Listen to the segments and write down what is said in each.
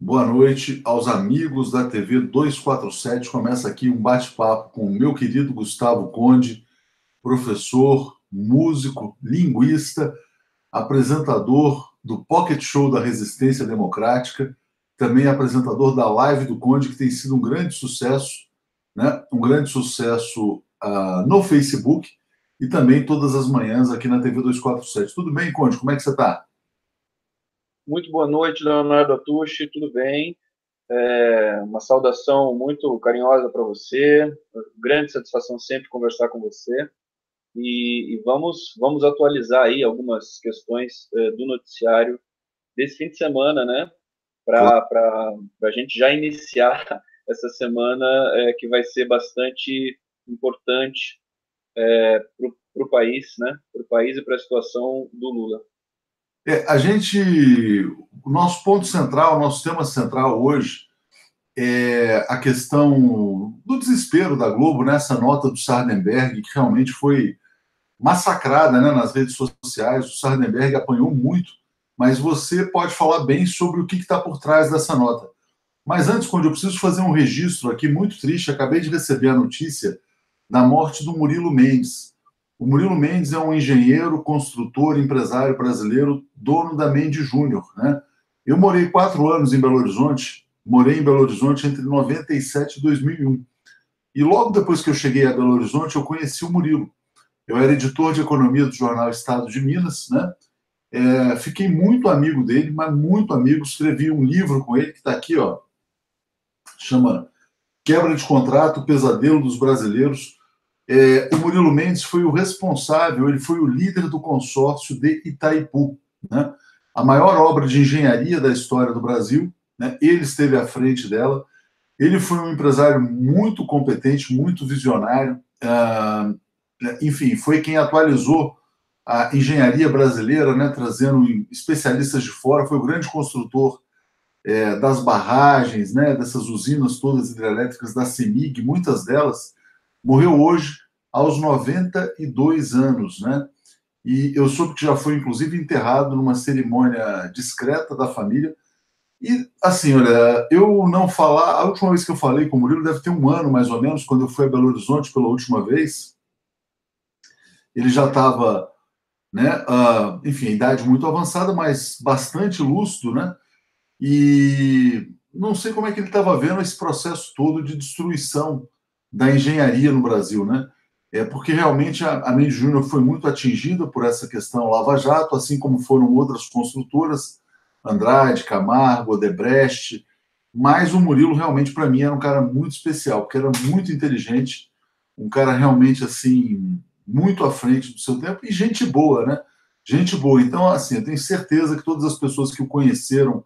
Boa noite aos amigos da TV 247. Começa aqui um bate-papo com o meu querido Gustavo Conde, professor, músico, linguista, apresentador do Pocket Show da Resistência Democrática, também apresentador da Live do Conde, que tem sido um grande sucesso, né? Um grande sucesso no Facebook e também todas as manhãs aqui na TV 247. Tudo bem, Conde? Como é que você está? Muito boa noite, Leonardo Atushi, tudo bem? Uma saudação muito carinhosa para você, grande satisfação sempre conversar com você e vamos atualizar aí algumas questões do noticiário desse fim de semana, né? Para a gente já iniciar essa semana que vai ser bastante importante para o país, né? Para o país e para a situação do Lula. O nosso ponto central, o nosso tema central hoje é a questão do desespero da Globo nessa nota do Sardenberg, que realmente foi massacrada, né, nas redes sociais. O Sardenberg apanhou muito, mas você pode falar bem sobre o que está por trás dessa nota. Mas antes, Conde, eu preciso fazer um registro aqui muito triste. Acabei de receber a notícia da morte do Murilo Mendes. O Murilo Mendes é um engenheiro, construtor, empresário brasileiro, dono da Mendes Júnior, né? Eu morei 4 anos em Belo Horizonte, morei em Belo Horizonte entre 97 e 2001. E logo depois que eu cheguei a Belo Horizonte, eu conheci o Murilo. Eu era editor de economia do jornal Estado de Minas, né? Fiquei muito amigo dele, mas muito amigo. Escrevi um livro com ele que está aqui, ó, chama Quebra de Contrato, o Pesadelo dos Brasileiros. O Murilo Mendes foi o responsável, ele foi o líder do consórcio de Itaipu, né? A maior obra de engenharia da história do Brasil, né? Ele esteve à frente dela. Ele foi um empresário muito competente, muito visionário. Enfim, foi quem atualizou a engenharia brasileira, né? Trazendo especialistas de fora. Foi o grande construtor das barragens, né? Dessas usinas todas hidrelétricas da CEMIG, muitas delas. Morreu hoje aos 92 anos, né? E eu soube que já foi, inclusive, enterrado numa cerimônia discreta da família. E, assim, olha, eu não falar... A última vez que eu falei com o Murilo deve ter um ano, mais ou menos, quando eu fui a Belo Horizonte pela última vez. Ele já estava, né, enfim, idade muito avançada, mas bastante lúcido, né? E não sei como é que ele estava vendo esse processo todo de destruição da engenharia no Brasil, né? Porque realmente a Mendes Júnior foi muito atingida por essa questão Lava Jato, assim como foram outras construtoras, Andrade, Camargo, Odebrecht, mas o Murilo realmente para mim era um cara muito especial, porque era muito inteligente, um cara realmente assim muito à frente do seu tempo e gente boa, né? Gente boa. Então, assim, eu tenho certeza que todas as pessoas que o conheceram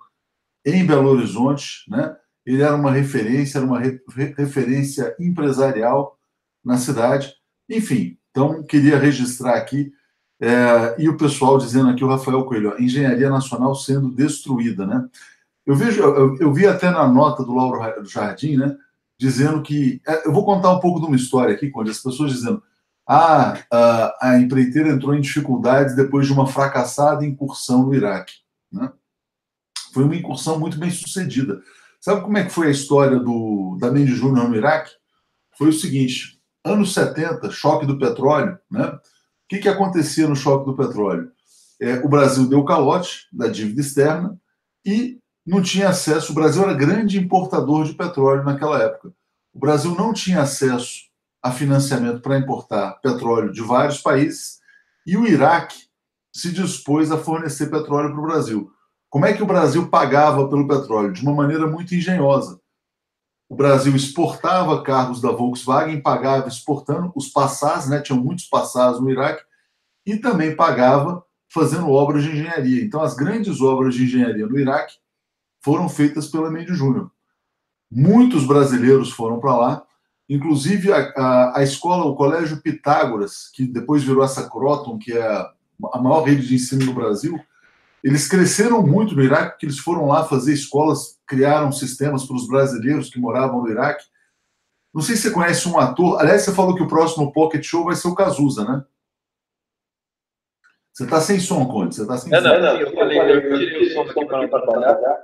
em Belo Horizonte, né? Ele era uma referência, era uma referência empresarial na cidade. Enfim, então queria registrar aqui, e o pessoal dizendo aqui, o Rafael Coelho, a engenharia nacional sendo destruída, né? Eu vi até na nota do Lauro Jardim, né, dizendo que, eu vou contar um pouco de uma história aqui, quando as pessoas dizendo, a empreiteira entrou em dificuldades depois de uma fracassada incursão no Iraque, né? Foi uma incursão muito bem sucedida. Sabe como é que foi a história da Mendes Júnior no Iraque? Foi o seguinte, anos 70, choque do petróleo, né? O que acontecia no choque do petróleo? O Brasil deu calote da dívida externa e não tinha acesso. O Brasil era grande importador de petróleo naquela época. O Brasil não tinha acesso a financiamento para importar petróleo de vários países e o Iraque se dispôs a fornecer petróleo para o Brasil. Como é que o Brasil pagava pelo petróleo? De uma maneira muito engenhosa. O Brasil exportava carros da Volkswagen, pagava exportando os Passats, né? Tinham muitos Passats no Iraque, e também pagava fazendo obras de engenharia. Então, as grandes obras de engenharia no Iraque foram feitas pela Mendes Júnior. Muitos brasileiros foram para lá, inclusive a escola, o Colégio Pitágoras, que depois virou essa Croton, que é a maior rede de ensino do Brasil. Eles cresceram muito no Iraque, porque eles foram lá fazer escolas, criaram sistemas para os brasileiros que moravam no Iraque. Não sei se você conhece um ator. Aliás, você falou que o próximo Pocket Show vai ser o Cazuza, né? Você está sem som, Conde. Você está sem som. Não, sim, eu falei, eu tirei o som aqui para não atrapalhar.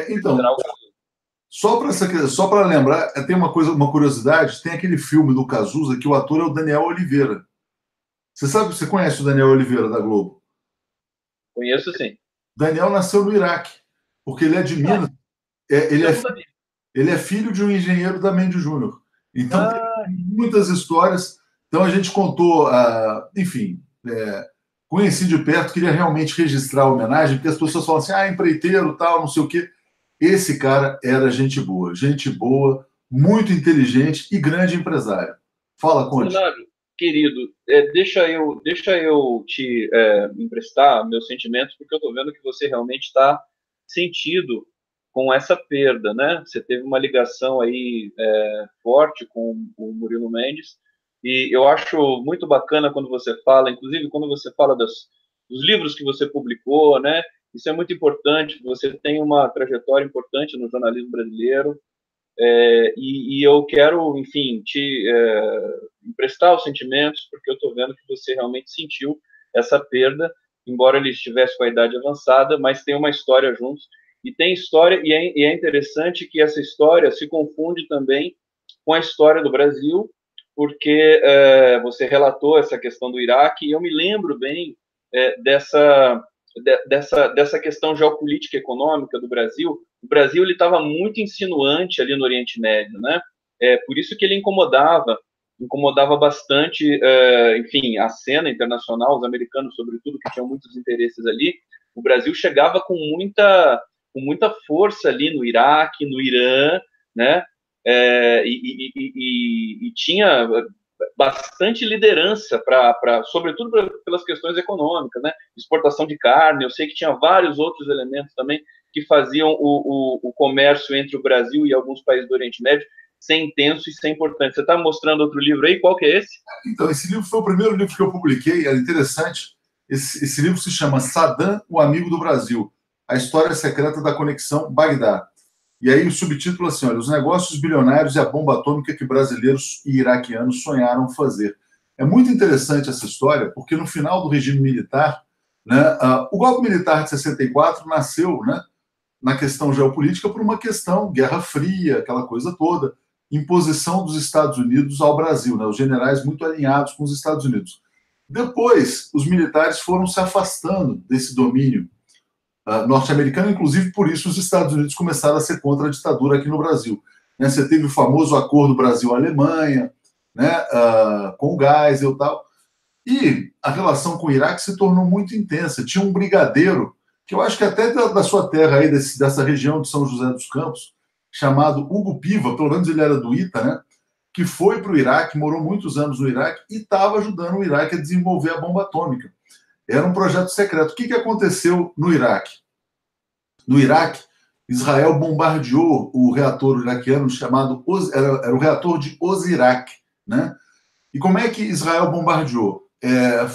Então, Só para lembrar, tem uma curiosidade, tem aquele filme do Cazuza que o ator é o Daniel Oliveira. Você conhece o Daniel Oliveira da Globo? Conheço, sim. Daniel nasceu no Iraque, porque ele é de Minas. Ele é filho de um engenheiro da Mendes Júnior. Então, tem muitas histórias. Então, a gente contou, enfim, conheci de perto, queria realmente registrar a homenagem, porque as pessoas falam assim, empreiteiro, tal, não sei o quê. Esse cara era gente boa, muito inteligente e grande empresário. Fala, Conte. Leonardo, querido, deixa eu te emprestar meus sentimentos, porque eu estou vendo que você realmente está sentido com essa perda, né? Você teve uma ligação aí forte com o Murilo Mendes, e eu acho muito bacana quando você fala, inclusive quando você fala dos livros que você publicou, né? Isso é muito importante, você tem uma trajetória importante no jornalismo brasileiro, e eu quero, enfim, te emprestar os sentimentos, porque eu estou vendo que você realmente sentiu essa perda, embora ele estivesse com a idade avançada, mas tem uma história juntos, e tem história, e é interessante que essa história se confunde também com a história do Brasil, porque você relatou essa questão do Iraque, e eu me lembro bem dessa questão geopolítica e econômica do Brasil. O Brasil ele estava muito insinuante ali no Oriente Médio, né? Por isso que ele incomodava bastante, enfim, a cena internacional, os americanos, sobretudo, que tinham muitos interesses ali. O Brasil chegava com muita força ali no Iraque, no Irã, né? E tinha bastante liderança sobretudo pelas questões econômicas, né? Exportação de carne. Eu sei que tinha vários outros elementos também que faziam o comércio entre o Brasil e alguns países do Oriente Médio ser intenso e ser importante. Você está mostrando outro livro aí? Qual que é esse? Então, esse livro foi o primeiro livro que eu publiquei, era interessante. Esse livro se chama Saddam, o Amigo do Brasil, a história secreta da conexão Bagdá. E aí o subtítulo assim, olha, os negócios bilionários e a bomba atômica que brasileiros e iraquianos sonharam fazer. É muito interessante essa história, porque no final do regime militar, né, o golpe militar de 64 nasceu, né, na questão geopolítica por uma questão, Guerra Fria, aquela coisa toda, imposição dos Estados Unidos ao Brasil, né, os generais muito alinhados com os Estados Unidos. Depois, os militares foram se afastando desse domínio norte-americano, inclusive por isso os Estados Unidos começaram a ser contra a ditadura aqui no Brasil. Né? Você teve o famoso acordo Brasil-Alemanha, né, com o Geisel e tal, e a relação com o Iraque se tornou muito intensa. Tinha um brigadeiro, que eu acho que até da sua terra aí, dessa região de São José dos Campos, chamado Hugo Piva, pelo menos ele era do ITA, né, que foi para o Iraque, morou muitos anos no Iraque e estava ajudando o Iraque a desenvolver a bomba atômica. Era um projeto secreto. O que aconteceu no Iraque? No Iraque, Israel bombardeou o reator iraquiano chamado... Era o reator de Osirak, né? E como é que Israel bombardeou?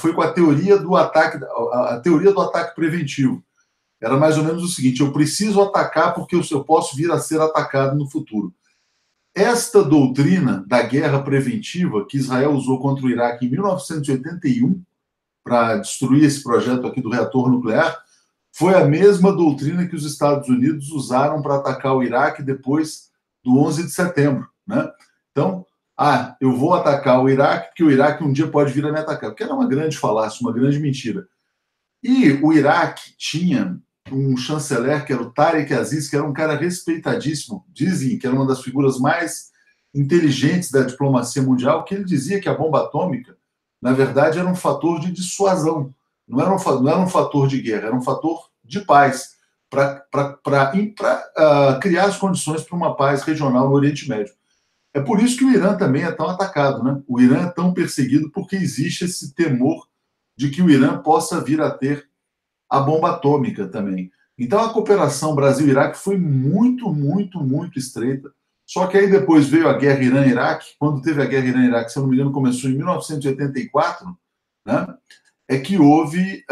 Foi com a teoria do ataque, a teoria do ataque preventivo. Era mais ou menos o seguinte, eu preciso atacar porque eu posso vir a ser atacado no futuro. Esta doutrina da guerra preventiva que Israel usou contra o Iraque em 1981, para destruir esse projeto aqui do reator nuclear, foi a mesma doutrina que os Estados Unidos usaram para atacar o Iraque depois do 11 de setembro. Né? Então, eu vou atacar o Iraque porque o Iraque um dia pode vir a me atacar. Porque era uma grande falácia, uma grande mentira. E o Iraque tinha um chanceler que era o Tariq Aziz, que era um cara respeitadíssimo, dizem que era uma das figuras mais inteligentes da diplomacia mundial, que ele dizia que a bomba atômica, na verdade, era um fator de dissuasão, não era um fator de guerra, era um fator de paz, para criar as condições para uma paz regional no Oriente Médio. É por isso que o Irã também é tão atacado, né? O Irã é tão perseguido porque existe esse temor de que o Irã possa vir a ter a bomba atômica também. Então a cooperação Brasil-Iraque foi muito, muito, muito estreita. Só que aí depois veio a guerra Irã-Iraque. Quando teve a guerra Irã-Iraque, se eu não me engano, começou em 1984, né? É que houve...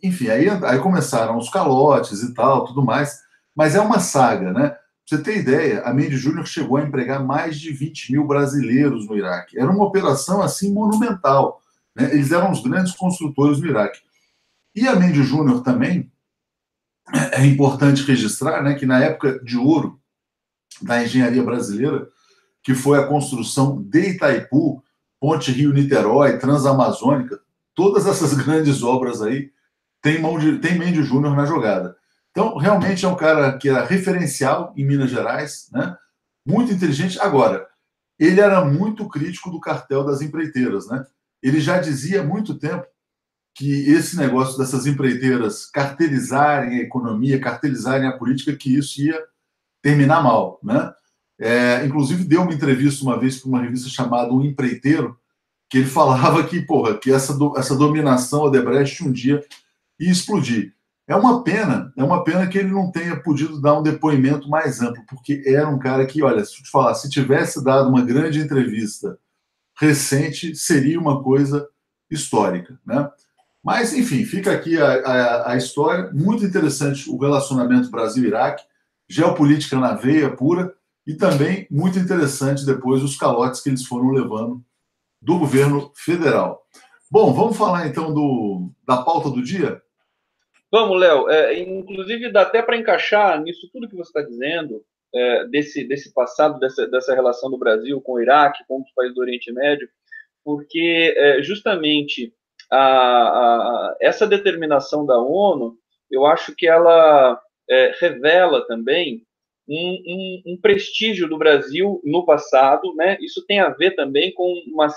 enfim, aí começaram os calotes e tal, tudo mais. Mas é uma saga, né? Pra você ter ideia, a Mendes Júnior chegou a empregar mais de 20 mil brasileiros no Iraque. Era uma operação, assim, monumental. Né? Eles eram os grandes construtores no Iraque. E a Mendes Júnior também é importante registrar, né, que na época de ouro da engenharia brasileira, que foi a construção de Itaipu, Ponte Rio-Niterói, Transamazônica, todas essas grandes obras aí tem Mendes Júnior na jogada. Então, realmente é um cara que era referencial em Minas Gerais, né? Muito inteligente. Agora, ele era muito crítico do cartel das empreiteiras, né? Ele já dizia há muito tempo que esse negócio dessas empreiteiras cartelizarem a economia, cartelizarem a política, que isso ia terminar mal, né? Inclusive deu uma entrevista uma vez para uma revista chamada O Empreiteiro, que ele falava que, porra, que essa dominação Odebrecht um dia ia explodir. É uma pena que ele não tenha podido dar um depoimento mais amplo, porque era um cara que, olha, se eu te falar, se tivesse dado uma grande entrevista recente, seria uma coisa histórica, né? Mas, enfim, fica aqui a história. Muito interessante o relacionamento Brasil-Iraque, geopolítica na veia pura, e também muito interessante depois os calotes que eles foram levando do governo federal. Bom, vamos falar então da pauta do dia? Vamos, Léo. Inclusive, dá até para encaixar nisso tudo que você está dizendo, desse passado, dessa relação do Brasil com o Iraque, com os países do Oriente Médio, porque justamente essa determinação da ONU, eu acho que ela revela também um prestígio do Brasil no passado, né? Isso tem a ver também com um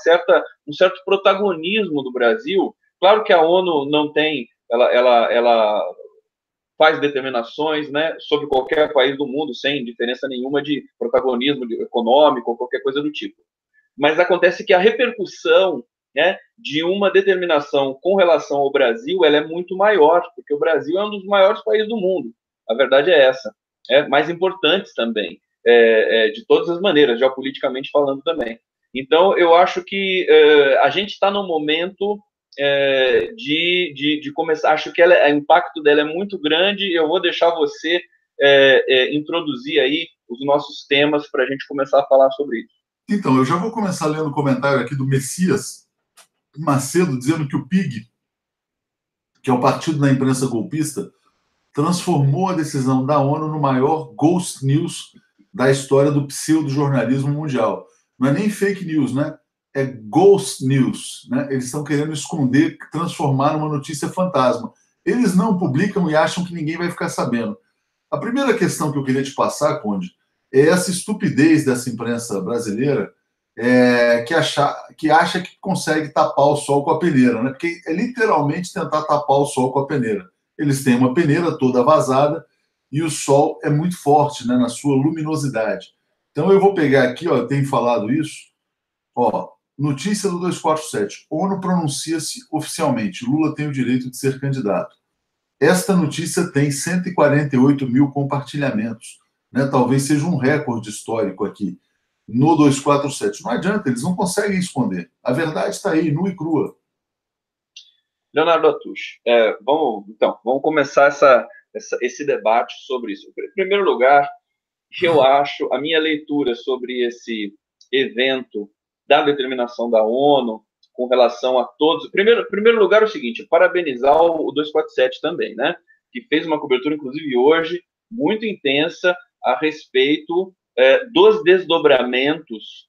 certo protagonismo do Brasil. Claro que a ONU não tem, ela faz determinações, né, sobre qualquer país do mundo, sem diferença nenhuma de protagonismo econômico ou qualquer coisa do tipo. Mas acontece que a repercussão, né, de uma determinação com relação ao Brasil, ela é muito maior, porque o Brasil é um dos maiores países do mundo. A verdade é essa. Mais importantes também, de todas as maneiras, geopoliticamente falando também. Então, eu acho que a gente está num momento de começar. Acho que o impacto dela é muito grande. Eu vou deixar você introduzir aí os nossos temas para a gente começar a falar sobre isso. Então, eu já vou começar lendo o comentário aqui do Messias Macedo, dizendo que o PIG, que é o partido da imprensa golpista, transformou a decisão da ONU no maior ghost news da história do pseudo-jornalismo mundial. Não é nem fake news, né? É ghost news, né? Eles estão querendo esconder, transformar numa notícia fantasma. Eles não publicam e acham que ninguém vai ficar sabendo. A primeira questão que eu queria te passar, Conde, é essa estupidez dessa imprensa brasileira que acha que consegue tapar o sol com a peneira, né? Porque é literalmente tentar tapar o sol com a peneira. Eles têm uma peneira toda vazada e o sol é muito forte, né, na sua luminosidade. Então eu vou pegar aqui, ó, eu tenho falado isso, ó, notícia do 247. ONU pronuncia-se oficialmente. Lula tem o direito de ser candidato. Esta notícia tem 148 mil compartilhamentos, né? Talvez seja um recorde histórico aqui no 247. Não adianta, eles não conseguem esconder. A verdade está aí, nua e crua. Leonardo Atush, vamos começar esse debate sobre isso. Em primeiro lugar, eu acho, a minha leitura sobre esse evento da determinação da ONU com relação a todos. Em primeiro lugar, é o seguinte, parabenizar o 247 também, né? Que fez uma cobertura, inclusive hoje, muito intensa a respeito dos desdobramentos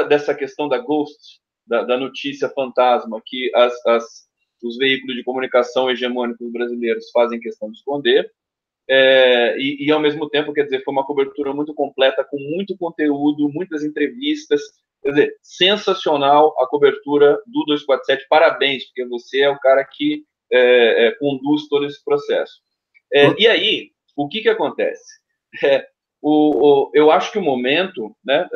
dessa questão da Ghost, da notícia fantasma que os veículos de comunicação hegemônicos brasileiros fazem questão de esconder. E ao mesmo tempo, quer dizer, foi uma cobertura muito completa, com muito conteúdo, muitas entrevistas. Quer dizer, sensacional a cobertura do 247. Parabéns, porque você é o cara que conduz todo esse processo. E aí, o que acontece? Eu acho que o momento, né?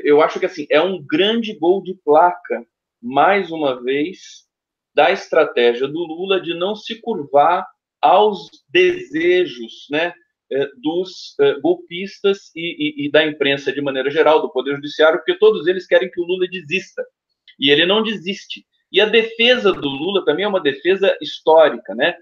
Eu acho que assim é um grande gol de placa, mais uma vez, da estratégia do Lula de não se curvar aos desejos, né, dos golpistas e da imprensa de maneira geral, do Poder Judiciário, porque todos eles querem que o Lula desista. E ele não desiste. E a defesa do Lula também é uma defesa histórica, né?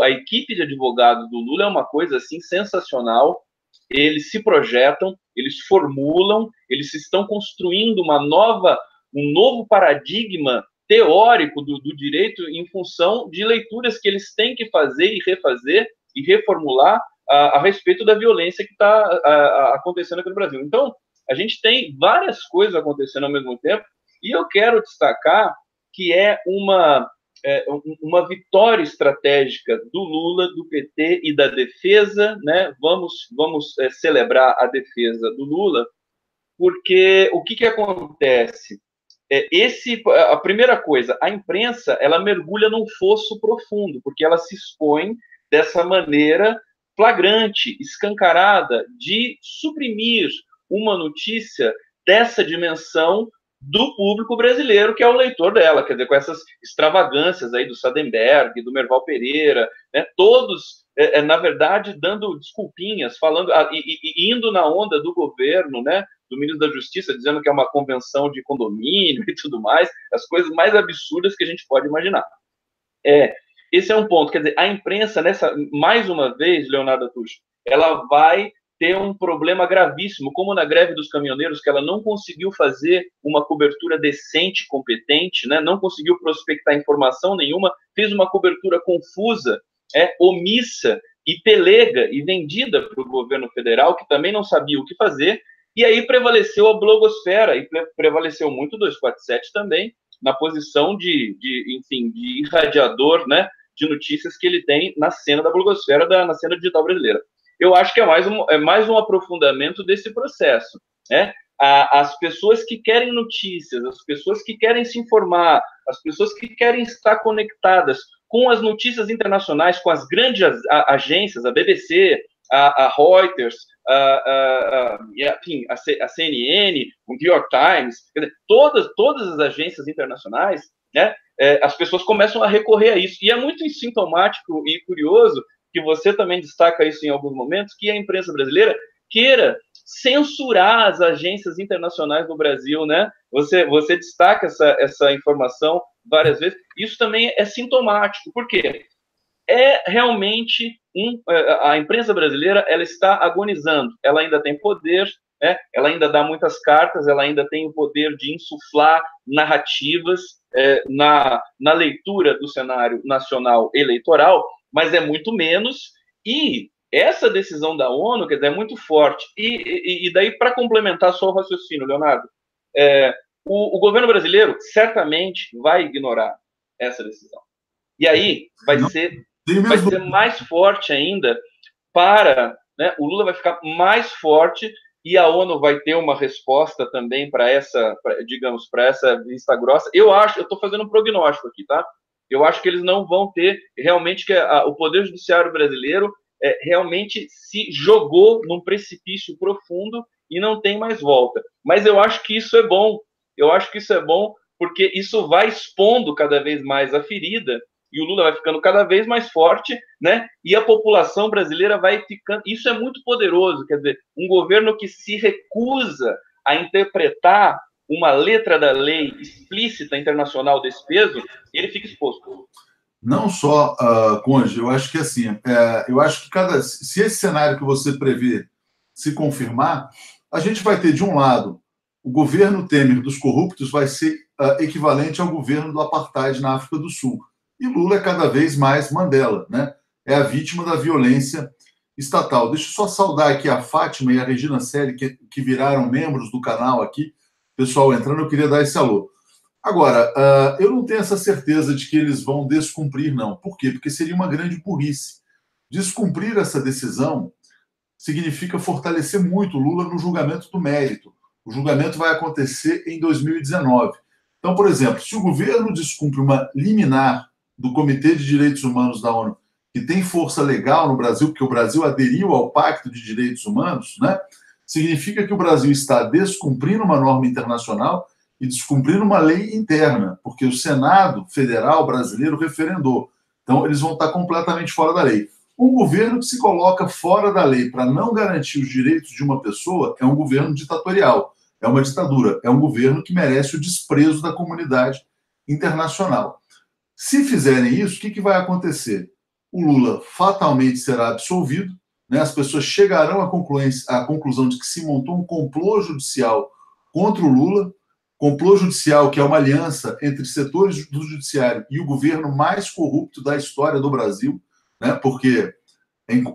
A equipe de advogados do Lula é uma coisa assim sensacional. Eles se projetam, eles formulam, eles estão construindo um novo paradigma teórico do direito em função de leituras que eles têm que fazer e refazer e reformular a respeito da violência que está acontecendo aqui no Brasil. Então, a gente tem várias coisas acontecendo ao mesmo tempo, e eu quero destacar que é uma vitória estratégica do Lula, do PT e da defesa, né? Vamos celebrar a defesa do Lula, porque o que acontece? A primeira coisa, a imprensa, ela mergulha num fosso profundo, porque ela se expõe dessa maneira flagrante, escancarada, de suprimir uma notícia dessa dimensão do público brasileiro, que é o leitor dela, quer dizer, com essas extravagâncias aí do Sardenberg, do Merval Pereira, né, todos, na verdade, dando desculpinhas, falando, e indo na onda do governo, né, do ministro da Justiça, dizendo que é uma convenção de condomínio e tudo mais, as coisas mais absurdas que a gente pode imaginar. Esse é um ponto, quer dizer, a imprensa, mais uma vez, Leonardo Atucho, ela vai ter um problema gravíssimo, como na greve dos caminhoneiros, que ela não conseguiu fazer uma cobertura decente, competente, né? Não conseguiu prospectar informação nenhuma, fez uma cobertura confusa, omissa e pelega e vendida para o governo federal, que também não sabia o que fazer, e aí prevaleceu a blogosfera, e prevaleceu muito o 247 também, na posição de irradiador, né, de notícias que ele tem na cena da blogosfera, na cena digital brasileira. Eu acho que é mais um aprofundamento desse processo, né? As pessoas que querem notícias, as pessoas que querem se informar, as pessoas que querem estar conectadas com as notícias internacionais, com as grandes agências, a BBC, a Reuters, enfim, a CNN, o New York Times, quer dizer, todas as agências internacionais, né? As pessoas começam a recorrer a isso. E é muito sintomático e curioso que você também destaca isso em alguns momentos, que a imprensa brasileira queira censurar as agências internacionais do Brasil, né? Você destaca essa informação várias vezes. Isso também é sintomático. Por quê? Realmente a imprensa brasileira, ela está agonizando. Ela ainda tem poder, né? Ela ainda dá muitas cartas, ela ainda tem o poder de insuflar narrativas na leitura do cenário nacional eleitoral, mas é muito menos, e essa decisão da ONU, quer dizer, é muito forte. E daí, para complementar só o raciocínio, Leonardo, o governo brasileiro certamente vai ignorar essa decisão. E aí vai ser mais forte ainda né, o Lula vai ficar mais forte e a ONU vai ter uma resposta também para essa vista grossa. Eu estou fazendo um prognóstico aqui, tá? Eu acho que eles não vão ter realmente o Poder Judiciário brasileiro realmente se jogou num precipício profundo e não tem mais volta. Mas eu acho que isso é bom. Eu acho que isso é bom porque isso vai expondo cada vez mais a ferida e o Lula vai ficando cada vez mais forte, né? E a população brasileira vai ficando... Isso é muito poderoso, quer dizer, um governo que se recusa a interpretar uma letra da lei explícita internacional desse peso, ele fica exposto. Não só, Conde, eu acho que assim, eu acho que se esse cenário que você prevê se confirmar, a gente vai ter, de um lado, o governo Temer dos corruptos vai ser equivalente ao governo do apartheid na África do Sul. E Lula é cada vez mais Mandela, né? É a vítima da violência estatal. Deixa eu só saudar aqui a Fátima e a Regina Selle, que viraram membros do canal aqui. Pessoal entrando, eu queria dar esse alô. Agora, eu não tenho essa certeza de que eles vão descumprir, não. Por quê? Porque seria uma grande burrice. Descumprir essa decisão significa fortalecer muito Lula no julgamento do mérito. O julgamento vai acontecer em 2019. Então, por exemplo, se o governo descumpre uma liminar do Comitê de Direitos Humanos da ONU, que tem força legal no Brasil, porque o Brasil aderiu ao Pacto de Direitos Humanos, né? Significa que o Brasil está descumprindo uma norma internacional e descumprindo uma lei interna, porque o Senado Federal brasileiro referendou. Então, eles vão estar completamente fora da lei. Um governo que se coloca fora da lei para não garantir os direitos de uma pessoa é um governo ditatorial, é uma ditadura, é um governo que merece o desprezo da comunidade internacional. Se fizerem isso, o que vai acontecer? O Lula fatalmente será absolvido, né? As pessoas chegarão à conclusão de que se montou um complô judicial contra o Lula, complô judicial, que é uma aliança entre setores do judiciário e o governo mais corrupto da história do Brasil, né? Porque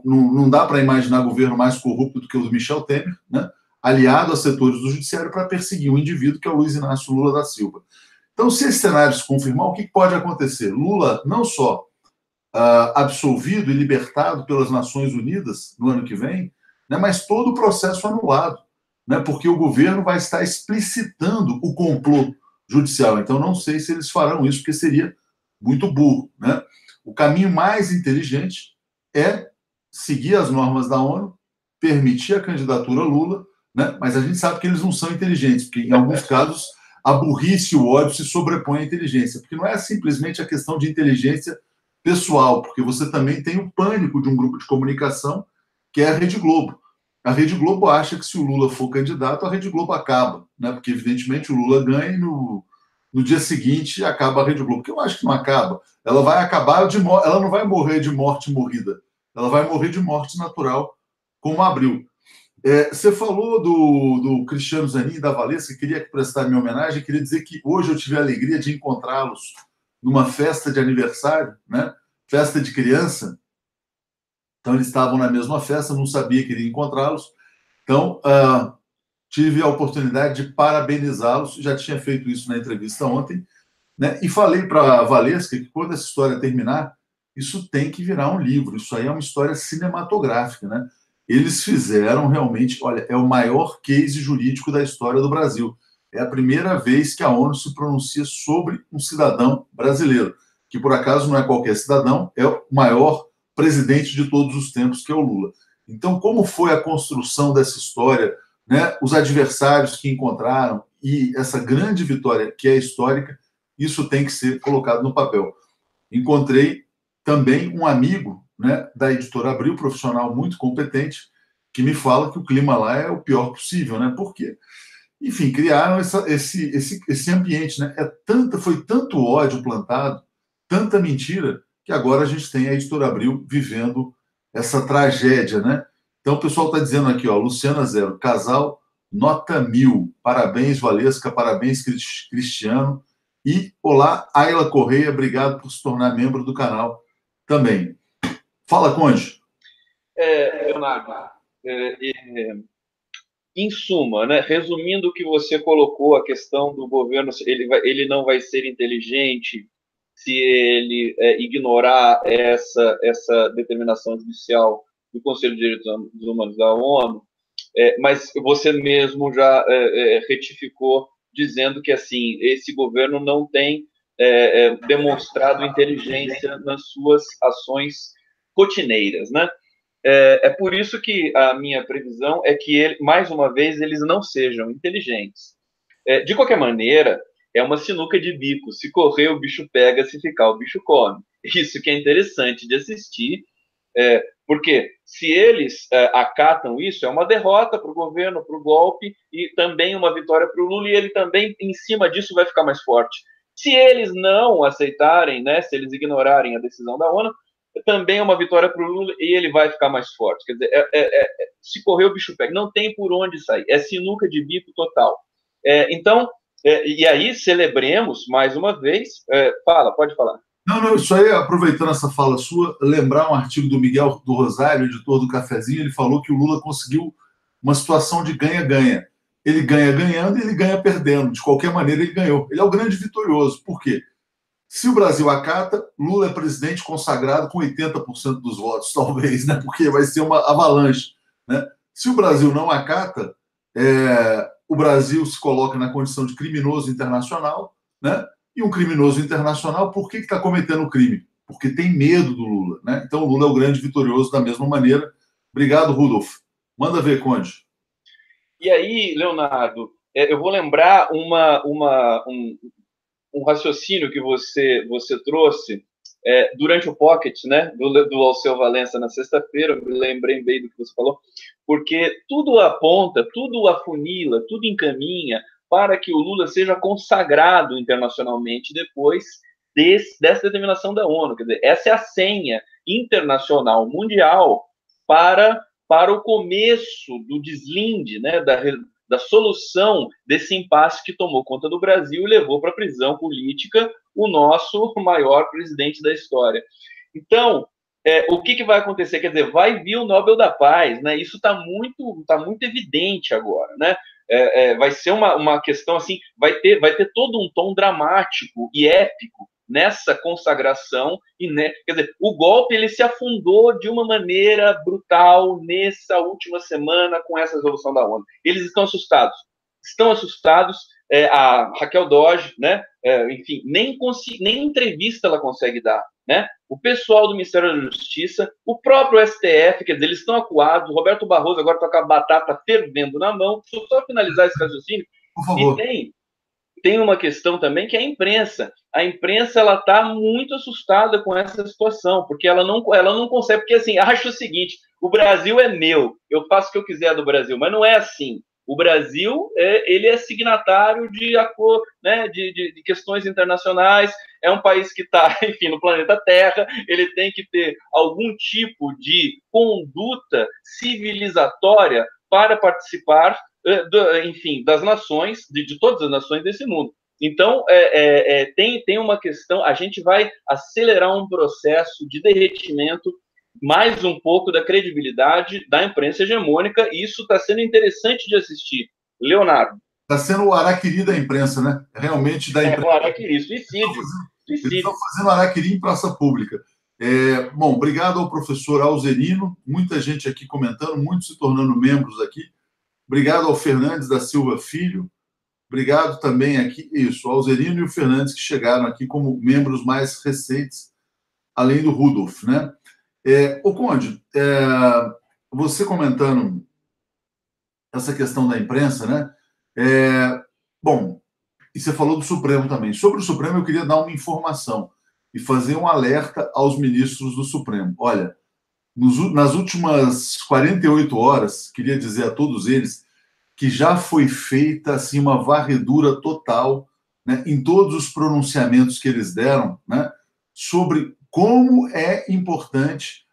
não dá para imaginar governo mais corrupto do que o do Michel Temer, né? Aliado a setores do judiciário para perseguir um indivíduo que é o Luiz Inácio Lula da Silva. Então, se esse cenário se confirmar, o que pode acontecer? Lula não só absolvido e libertado pelas Nações Unidas no ano que vem, né, mas todo o processo anulado, né, porque o governo vai estar explicitando o complô judicial. Então, não sei se eles farão isso, porque seria muito burro. Né? O caminho mais inteligente é seguir as normas da ONU, permitir a candidatura Lula, né, mas a gente sabe que eles não são inteligentes, porque em alguns casos a burrice e o ódio se sobrepõem à inteligência, porque não é simplesmente a questão de inteligência pessoal, porque você também tem o pânico de um grupo de comunicação que é a Rede Globo. A Rede Globo acha que se o Lula for candidato, a Rede Globo acaba, né? Porque evidentemente o Lula ganha e no dia seguinte acaba a Rede Globo, que eu acho que não acaba. Ela vai acabar ela não vai morrer de morte morrida, ela vai morrer de morte natural, como Abril. Você falou do Cristiano Zanin e da Valesca, queria prestar minha homenagem, queria dizer que hoje eu tive a alegria de encontrá-los numa festa de aniversário, né? Festa de criança. Então, eles estavam na mesma festa, não sabia que iria encontrá-los. Então, tive a oportunidade de parabenizá-los, já tinha feito isso na entrevista ontem, né? E falei para a Valesca que quando essa história terminar, isso tem que virar um livro, isso aí é uma história cinematográfica, né? Eles fizeram realmente, olha, é o maior case jurídico da história do Brasil. É a primeira vez que a ONU se pronuncia sobre um cidadão brasileiro, que por acaso não é qualquer cidadão, é o maior presidente de todos os tempos, que é o Lula. Então, como foi a construção dessa história, né? Os adversários que encontraram e essa grande vitória que é histórica, isso tem que ser colocado no papel. Encontrei também um amigo, né, da editora Abril, profissional muito competente, que me fala que o clima lá é o pior possível, né? Por quê? Enfim, criaram esse ambiente, né? Foi tanto ódio plantado, tanta mentira, que agora a gente tem a editora Abril vivendo essa tragédia, né? Então o pessoal está dizendo aqui, ó, Luciana Zero, casal nota 1000, parabéns Valesca, parabéns Cristiano, e olá Ayla Correia, obrigado por se tornar membro do canal também. Fala, Conde. Leonardo, em suma, né, resumindo o que você colocou, a questão do governo, ele não vai ser inteligente se ele ignorar essa determinação judicial do Conselho de Direitos Humanos da ONU, mas você mesmo já retificou dizendo que assim esse governo não tem demonstrado inteligência nas suas ações rotineiras, né? Por isso que a minha previsão é que, mais uma vez, eles não sejam inteligentes. De qualquer maneira, é uma sinuca de bico. Se correr, o bicho pega, se ficar, o bicho come. Isso que é interessante de assistir, porque se eles acatam isso, é uma derrota para o governo, para o golpe, e também uma vitória para o Lula, e ele também, em cima disso, vai ficar mais forte. Se eles não aceitarem, né, se eles ignorarem a decisão da ONU, também é uma vitória para o Lula e ele vai ficar mais forte. Quer dizer, se correr o bicho pega, não tem por onde sair, é sinuca de bico total. Então, e aí celebremos mais uma vez. Pode falar. Não, isso aí, aproveitando essa fala sua, lembrar um artigo do Miguel do Rosário, editor do Cafezinho, ele falou que o Lula conseguiu uma situação de ganha-ganha. Ele ganha ganhando e ele ganha perdendo. De qualquer maneira, ele ganhou. Ele é o grande vitorioso. Por quê? Se o Brasil acata, Lula é presidente consagrado com 80% dos votos, talvez, né? Porque vai ser uma avalanche. Né? Se o Brasil não acata, o Brasil se coloca na condição de criminoso internacional, né? E um criminoso internacional, por que está cometendo o crime? Porque tem medo do Lula, né? Então o Lula é o grande vitorioso da mesma maneira. Obrigado, Rudolf. Manda ver, Conde. E aí, Leonardo, eu vou lembrar um raciocínio que você trouxe durante o Pocket, né, do Alceu Valença na sexta-feira. Eu me lembrei bem do que você falou, porque tudo aponta, tudo afunila, tudo encaminha para que o Lula seja consagrado internacionalmente depois dessa determinação da ONU. Quer dizer, essa é a senha internacional, mundial, para o começo do deslinde, né, da solução desse impasse que tomou conta do Brasil e levou para a prisão política o nosso maior presidente da história. Então, o que vai acontecer? Quer dizer, vai vir o Nobel da Paz, né? Isso está muito evidente agora, né? Vai ser uma questão assim, vai ter todo um tom dramático e épico nessa consagração e, né, quer dizer, o golpe ele se afundou de uma maneira brutal nessa última semana com essa resolução da ONU. Eles estão assustados. A Raquel Dodge, né? Enfim, nem entrevista ela consegue dar, né? O pessoal do Ministério da Justiça, o próprio STF, quer dizer, eles estão acuados. O Roberto Barroso agora está com a batata fervendo na mão. Deixa eu só finalizar esse raciocínio. Por favor. E tem uma questão também que é a imprensa. A imprensa ela está muito assustada com essa situação, porque ela não consegue, porque assim, acha o seguinte: o Brasil é meu, eu faço o que eu quiser do Brasil, mas não é assim. O Brasil ele é signatário de questões internacionais, é um país que está, enfim, no planeta Terra, ele tem que ter algum tipo de conduta civilizatória para participar, enfim, das nações, de todas as nações desse mundo. Então, tem uma questão, a gente vai acelerar um processo de derretimento mais um pouco da credibilidade da imprensa hegemônica, e isso está sendo interessante de assistir. Leonardo. Está sendo o araquiri da imprensa, né? Realmente da imprensa. O araquiri, suicídio. Eles estão fazendo araquiri em praça pública. Bom, obrigado ao professor Alzerino, muita gente aqui comentando, muitos se tornando membros aqui. Obrigado ao Fernandes da Silva Filho. Obrigado também aqui, isso, ao Alzerino e o Fernandes, que chegaram aqui como membros mais recentes, além do Rudolf, né? Ô Conde, você comentando essa questão da imprensa, né? Bom, e você falou do Supremo também. Sobre o Supremo, eu queria dar uma informação e fazer um alerta aos ministros do Supremo. Olha, nas últimas 48 horas, queria dizer a todos eles que já foi feita assim, uma varredura total, né, em todos os pronunciamentos que eles deram, né, sobre como é importante.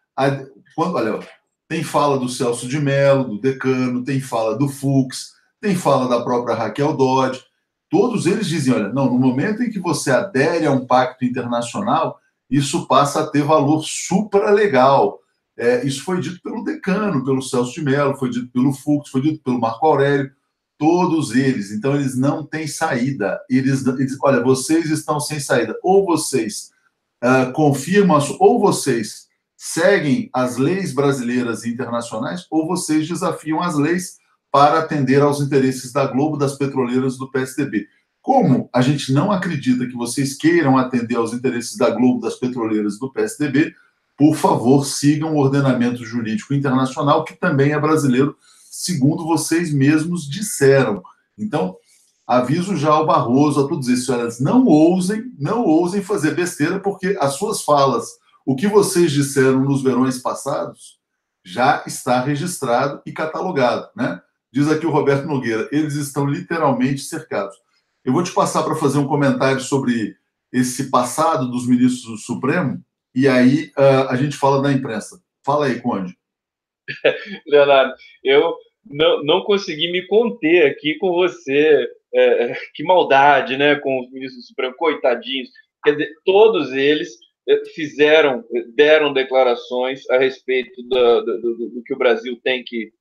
Olha, tem fala do Celso de Mello, do decano, tem fala do Fux, tem fala da própria Raquel Dodge. Todos eles dizem, olha, não, no momento em que você adere a um pacto internacional, isso passa a ter valor supralegal. Isso foi dito pelo decano, pelo Celso de Mello, foi dito pelo Fux, foi dito pelo Marco Aurélio, todos eles. Então, eles não têm saída. Olha, vocês estão sem saída. Ou vocês confirmam, ou vocês seguem as leis brasileiras e internacionais, ou vocês desafiam as leis para atender aos interesses da Globo, das petroleiras do PSDB. Como a gente não acredita que vocês queiram atender aos interesses da Globo, das petroleiras do PSDB, por favor, sigam o ordenamento jurídico internacional, que também é brasileiro, segundo vocês mesmos disseram. Então, aviso já ao Barroso, a todos esses, senhoras, não ousem fazer besteira, porque as suas falas, o que vocês disseram nos verões passados, já está registrado e catalogado, né? Diz aqui o Roberto Nogueira, eles estão literalmente cercados. Eu vou te passar para fazer um comentário sobre esse passado dos ministros do Supremo, e aí a gente fala da imprensa. Fala aí, Conde. Leonardo, eu não consegui me conter aqui com você. Que maldade, né, com os ministros do Supremo, coitadinhos. Quer dizer, todos eles deram declarações a respeito do que o Brasil tem que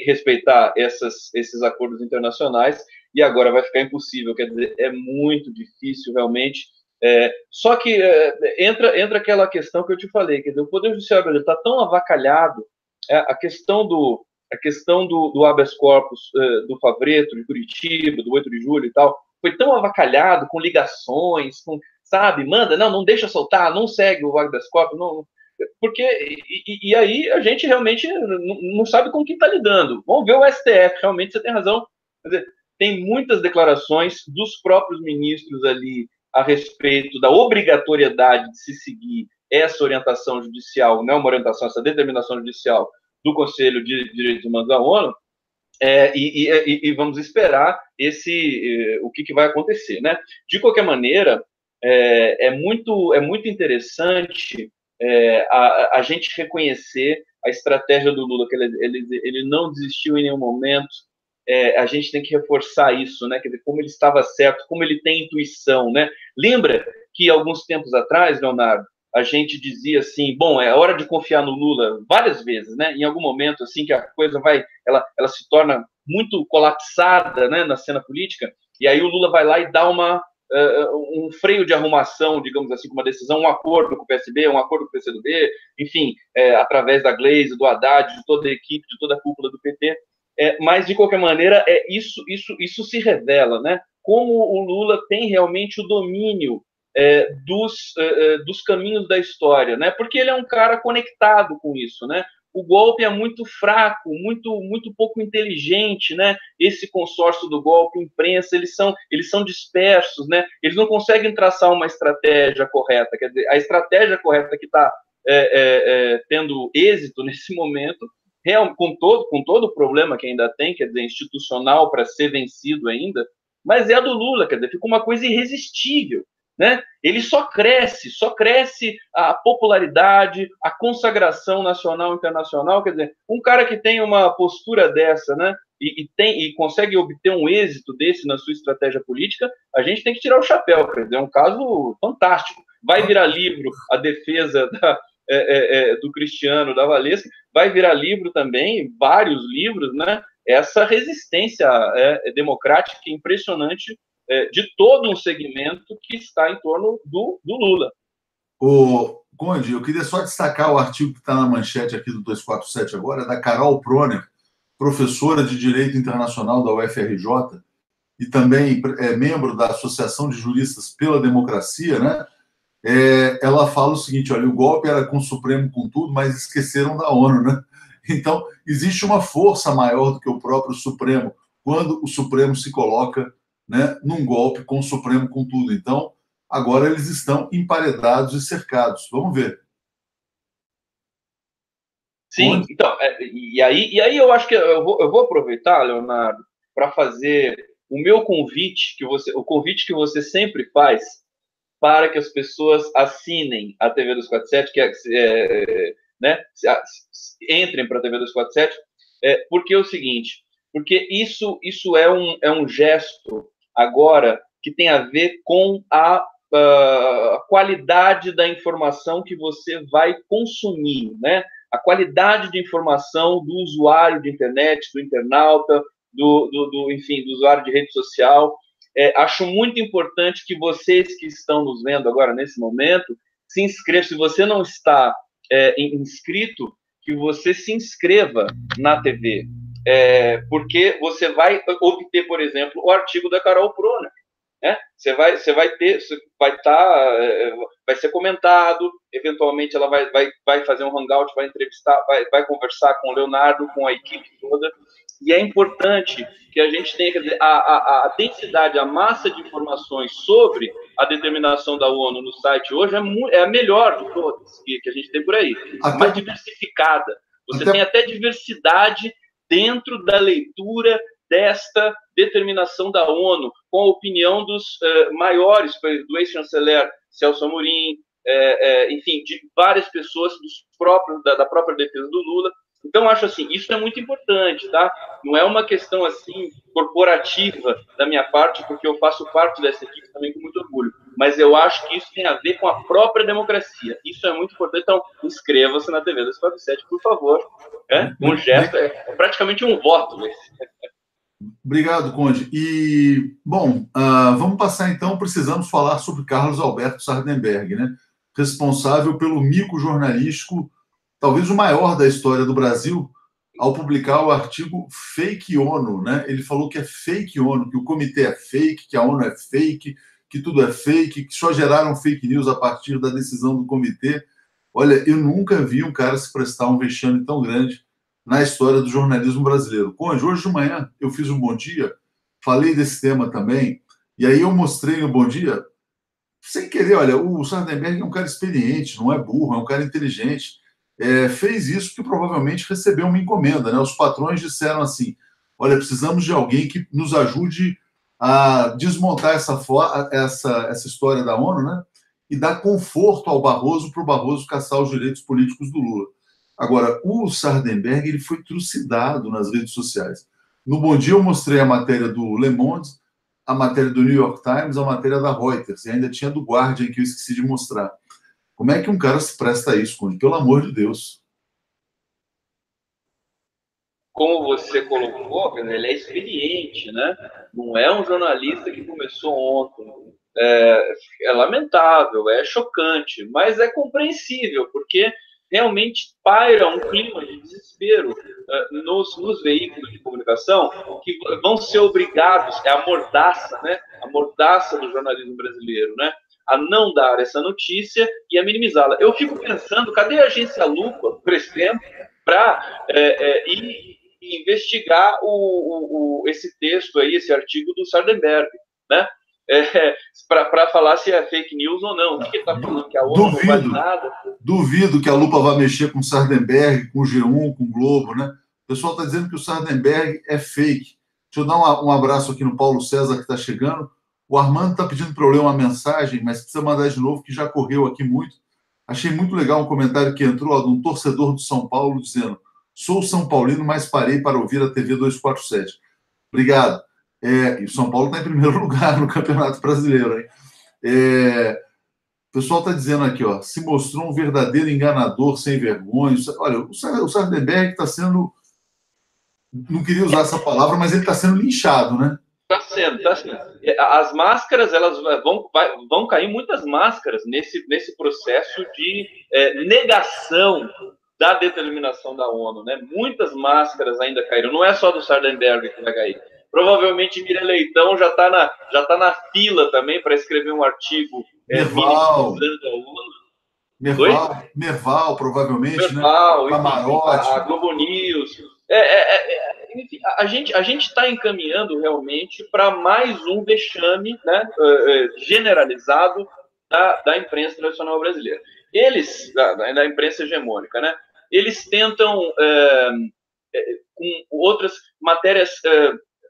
respeitar esses acordos internacionais, e agora vai ficar impossível. Quer dizer, é muito difícil, realmente. Só que entra aquela questão que eu te falei, quer dizer, o Poder Judiciário brasileiro está tão avacalhado, a questão do habeas corpus do Favretto, de Curitiba, do 8 de julho e tal, foi tão avacalhado, com ligações, sabe, manda, não deixa soltar, não segue o habeas corpus, não, porque, e aí a gente realmente não sabe com quem está lidando. Vamos ver o STF, realmente você tem razão. Quer dizer, tem muitas declarações dos próprios ministros ali a respeito da obrigatoriedade de se seguir essa orientação judicial, não uma orientação, essa determinação judicial do Conselho de Direitos Humanos da ONU, e vamos esperar o que vai acontecer, né? De qualquer maneira, é muito interessante a gente reconhecer a estratégia do Lula, que ele não desistiu em nenhum momento, a gente tem que reforçar isso, né? Quer dizer, como ele estava certo, como ele tem intuição, né? Lembra que alguns tempos atrás, Leonardo, a gente dizia assim, bom, é hora de confiar no Lula várias vezes, né? Em algum momento, assim, que a coisa ela se torna muito colapsada, né, na cena política, e aí o Lula vai lá e dá um freio de arrumação, digamos assim, com uma decisão, um acordo com o PSB, um acordo com o PCdoB, enfim, através da Gleisi, do Haddad, de toda a equipe, de toda a cúpula do PT. Mas, de qualquer maneira, isso se revela, né? Como o Lula tem realmente o domínio dos caminhos da história, né? Porque ele é um cara conectado com isso, né? O golpe é muito fraco, muito pouco inteligente, né? Esse consórcio do golpe, imprensa, eles são dispersos, né? Eles não conseguem traçar uma estratégia correta. Quer dizer, a estratégia correta que está tendo êxito nesse momento, com todo o problema que ainda tem, quer dizer, institucional para ser vencido ainda, mas é a do Lula, quer dizer, fica uma coisa irresistível, né? Ele só cresce a popularidade, a consagração nacional e internacional. Quer dizer, um cara que tem uma postura dessa, né, e consegue obter um êxito desse na sua estratégia política, a gente tem que tirar o chapéu. Quer dizer, é um caso fantástico. Vai virar livro a defesa do Cristiano, da Valesca, vai virar livro também, vários livros, né? Essa resistência democrática impressionante de todo um segmento que está em torno do Lula. Conde, eu queria só destacar o artigo que está na manchete aqui do 247 agora, da Carol Proner, professora de Direito Internacional da UFRJ e também membro da Associação de Juristas pela Democracia, né? Ela fala o seguinte, olha, o golpe era com o Supremo com tudo, mas esqueceram da ONU, né? Então, existe uma força maior do que o próprio Supremo, quando o Supremo se coloca, né, num golpe com o Supremo com tudo. Então, agora eles estão emparedados e cercados. Vamos ver. Sim, então, e aí eu acho que eu vou aproveitar, Leonardo, para fazer o meu convite, o convite que você sempre faz para que as pessoas assinem a TV 247, né, entrem para a TV 247, porque é o seguinte, porque isso é um gesto agora que tem a ver com a qualidade da informação que você vai consumir, né? A qualidade de informação do usuário de internet, do internauta, enfim, do usuário de rede social. Acho muito importante que vocês que estão nos vendo agora nesse momento se inscrevam. Se você não está inscrito, que você se inscreva na TV, porque você vai obter, por exemplo, o artigo da Carol Proner. Você vai ser comentado, eventualmente ela vai fazer um hangout, vai entrevistar, vai conversar com o Leonardo, com a equipe toda, e é importante que a gente tenha, quer dizer, a densidade, a massa de informações sobre a determinação da ONU no site hoje é a melhor de todas que a gente tem por aí, mais diversificada. Você tem até diversidade dentro da leitura desta determinação da ONU, com a opinião dos maiores, do ex-chanceler Celso Amorim, enfim, de várias pessoas da própria defesa do Lula. Então, acho assim, isso é muito importante, tá? Não é uma questão, assim, corporativa da minha parte, porque eu faço parte dessa equipe também com muito orgulho, mas eu acho que isso tem a ver com a própria democracia. Isso é muito importante. Então, inscreva-se na TV 247, por favor. Um gesto, é praticamente um voto esse. Obrigado, Conde. E, bom, vamos passar então, precisamos falar sobre Carlos Alberto Sardenberg, né? Responsável pelo mico jornalístico, talvez o maior da história do Brasil, ao publicar o artigo Fake ONU, né? Ele falou que é fake ONU, que o comitê é fake, que a ONU é fake, que tudo é fake, que só geraram fake news a partir da decisão do comitê. Olha, eu nunca vi um cara se prestar um vexame tão grande na história do jornalismo brasileiro. Conde, hoje de manhã eu fiz um Bom Dia, falei desse tema também, e aí eu mostrei no Bom Dia, sem querer, olha, o Sardenberg é um cara experiente, não é burro, é um cara inteligente, fez isso porque provavelmente recebeu uma encomenda, né? Os patrões disseram assim, olha, precisamos de alguém que nos ajude a desmontar essa história da ONU, né? E dar conforto ao Barroso para o Barroso caçar os direitos políticos do Lula. Agora, o Sardenberg ele foi trucidado nas redes sociais. No Bom Dia eu mostrei a matéria do Le Monde, a matéria do New York Times, a matéria da Reuters, e ainda tinha do Guardian, que eu esqueci de mostrar. Como é que um cara se presta a isso, Conde? Pelo amor de Deus. Como você colocou, ele é experiente, né? Não é um jornalista que começou ontem. É lamentável, é chocante, mas é compreensível, porque realmente paira um clima de desespero nos veículos de comunicação que vão ser obrigados, é a mordaça, né? A mordaça do jornalismo brasileiro, né? A não dar essa notícia e a minimizá-la. Eu fico pensando, cadê a agência Lupa, por exemplo, para ir investigar esse texto aí, esse artigo do Sardenberg, né? Para falar se é fake news ou não. O que ele está falando? Que a ONU não vale nada? Duvido que a Lupa vá mexer com o Sardenberg, com o G1, com o Globo, né? O pessoal está dizendo que o Sardenberg é fake. Deixa eu dar um abraço aqui no Paulo César, que está chegando. O Armando está pedindo para eu ler uma mensagem, mas precisa mandar de novo, que já correu aqui muito. Achei muito legal um comentário que entrou ó, de um torcedor do São Paulo dizendo: sou São Paulino, mas parei para ouvir a TV 247. Obrigado. E o São Paulo está em primeiro lugar no Campeonato Brasileiro, hein? O pessoal está dizendo aqui, ó, se mostrou um verdadeiro enganador, sem vergonha. Olha, o Sardenberg está sendo... Não queria usar essa palavra, mas ele está sendo linchado, né? Está sendo, está sendo. As máscaras, elas vão cair muitas máscaras nesse processo de negação da determinação da ONU, né? Muitas máscaras ainda caíram. Não é só do Sardenberg que vai cair. Provavelmente Miriam Leitão já tá na fila também para escrever um artigo minimizando a ONU. Merval, provavelmente, Merval, né? Camarote. A Globo News. Enfim, a gente está encaminhando realmente para mais um vexame, né, generalizado da imprensa tradicional brasileira. Eles, da imprensa hegemônica, né? Eles tentam, com outras matérias,